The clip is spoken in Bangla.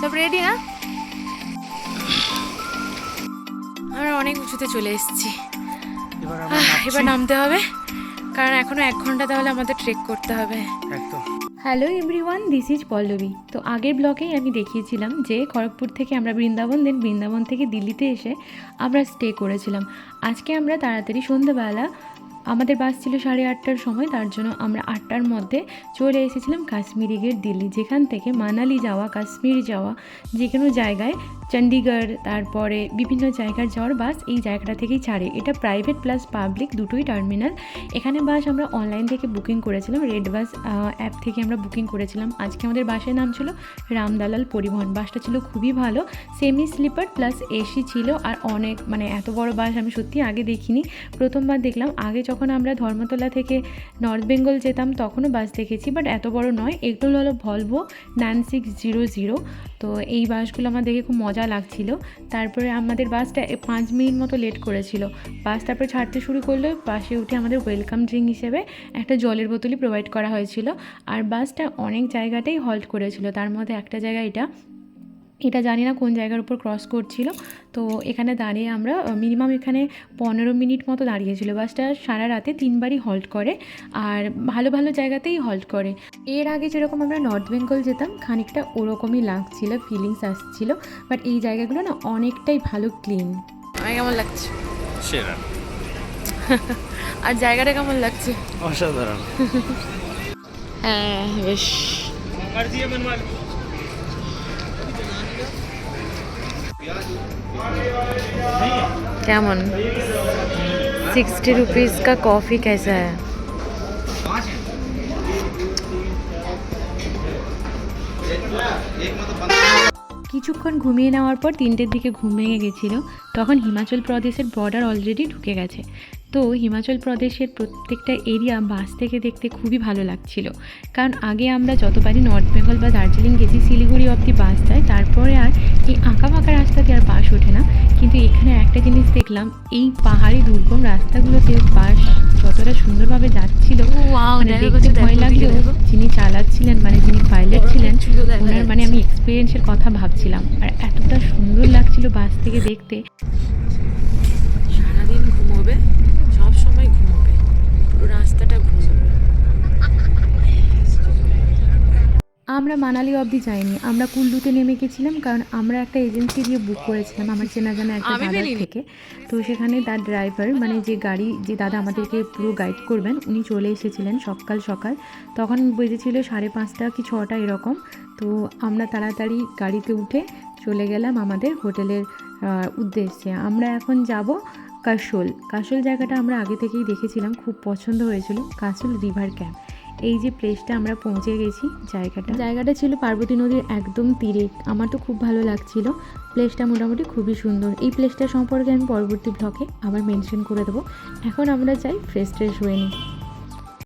সব রেডি না? আমরা অনেক উঁচুতে চলে এসেছি। এবার নামতে হবে, কারণ এখনো 1 ঘন্টা তাহলে আমাদের ট্রেক করতে হবে। একদম। Hello everyone, this is Pallavi. তো আগের ব্লগেই আমি দেখিয়েছিলাম যে খড়গপুর থেকে আমরা বৃন্দাবন থেকে দিল্লিতে এসে আমরা স্টে করেছিলাম। আজকে আমরা তাড়াতাড়ি সন্ধ্যেবেলা, আমাদের বাস ছিল 8:30টার সময়, তার জন্য আমরা 8টার মধ্যে চলে এসেছিলাম কাশ্মীরি গেট দিল্লি, যেখান থেকে মানালি যাওয়া, কাশ্মীর যাওয়া, যে কোনো জায়গায়, চণ্ডীগড়, তারপরে বিভিন্ন জায়গার যাওয়ার বাস এই জায়গাটা থেকেই ছাড়ে। এটা প্রাইভেট প্লাস পাবলিক দুটোই টার্মিনাল। এখানে বাস আমরা অনলাইন থেকে বুকিং করেছিলাম, রেড বাস অ্যাপ থেকে আমরা বুকিং করেছিলাম। আজকে আমাদের বাসের নাম ছিল রামদালাল পরিবহন। বাসটা ছিল খুবই ভালো, সেমি স্লিপার প্লাস এসি ছিল। আর অনেক এত বড় বাস আমি সত্যি আগে দেখিনি, প্রথমবার দেখলাম। আগে যখন আমরা ধর্মতলা থেকে নর্থ বেঙ্গল যেতাম তখনও বাস দেখেছি, বাট এত বড় নয়। এগুলো হলো ভলভো 9600। তো এই বাসগুলো আমার দেখে খুব মজা লাগছিল। তারপরে আমাদের বাসটা 5 মিনিট মতো লেট করেছিল। বাস তারপরে ছাড়তে শুরু করলো। বাসে উঠে আমাদের ওয়েলকাম ড্রিঙ্ক হিসেবে একটা জলের বোতলই প্রোভাইড করা হয়েছিল। আর বাসটা অনেক জায়গাতেই হল্ট করেছিল, তার মধ্যে একটা জায়গা এটা জানি না কোন জায়গার উপর ক্রস করছিল। তো এখানে দাঁড়িয়ে আমরা মিনিমাম এখানে 15 মিনিট মতো দাঁড়িয়েছিল। বাসটা সারা রাতে 3বারই হল্ট করে, আর ভালো ভালো জায়গাতেই হল্ট করে। এর আগে যেরকম আমরা নর্থ বেঙ্গল যেতাম খানিকটা ওরকমই লাগছিল, ফিলিংস আসছিল, বাট এই জায়গাগুলো না অনেকটাই ভালো, ক্লিন। আমার কেমন লাগছে? সেরা। আর জায়গাটা কেমন লাগছে? অসাধারণ। হ্যাঁ বেশ। কেমন 60 रुपीज़ का कॉफ़ी कैसा है? কিছুক্ষণ ঘুমিয়ে নেওয়ার পর 3টের দিকে ঘুম ভেঙে গেছিলো। তখন হিমাচল প্রদেশের বর্ডার অলরেডি ঢুকে গেছে। তো হিমাচল প্রদেশের প্রত্যেকটা এরিয়া বাস থেকে দেখতে খুবই ভালো লাগছিল, কারণ আগে আমরা যতবারই নর্থ বেঙ্গল বা দার্জিলিং গেছি শিলিগুড়ি অবধি বাস যায়, তারপরে আর এই আঁকা ফাঁকা রাস্তাতে আর বাস ওঠে না। কিন্তু এখানে একটা জিনিস দেখলাম, এই পাহাড়ি দুর্গম রাস্তাগুলোতে বাস যতটা সুন্দরভাবে যাচ্ছিল, দেখতে ভয় লাগলেও যিনি চালাচ্ছিলেন, যিনি পাইলট ছিলেন, ওনার আমি এক্সপিরিয়েন্সের কথা ভাবছিলাম। আর এতটা সুন্দর লাগছিল বাস থেকে দেখতে। সারাদিন ঘুমোবে, সব সময় ঘুমোবে, পুরো রাস্তাটা ঘুমোবে। আমরা মানালি অবধি যাইনি, আমরা কুল্লুতে নেমে গেছিলাম, কারণ আমরা একটা এজেন্সি দিয়ে বুক করেছিলাম আমার চেনা জানা একটা দাদার থেকে। তো সেখানে তার ড্রাইভার, যে দাদা আমাদেরকে পুরো গাইড করবেন, উনি চলে এসেছিলেন সকাল সকাল। তখন বেজেছিল 5:30 কি 6টা এরকম। তো আমরা তাড়াতাড়ি গাড়িতে উঠে চলে গেলাম আমাদের হোটেলের উদ্দেশ্যে। আমরা এখন যাব কাশোল জায়গাটা আমরা আগে থেকেই দেখেছিলাম, খুব পছন্দ হয়েছিল। কাশোল রিভার ক্যাম্প, এই যে প্লেসটা আমরা পৌঁছে গেছি। জায়গাটা ছিল পার্বতী নদীর একদম তীরে। আমার তো খুব ভালো লাগছিল প্লেসটা, মোটামুটি খুবই সুন্দর। এই প্লেসটা সম্পর্কে আমি পরবর্তী ব্লগে আবার মেনশন করে দেবো। এখন আমরা যাই ফ্রেশ হয়ে নিই।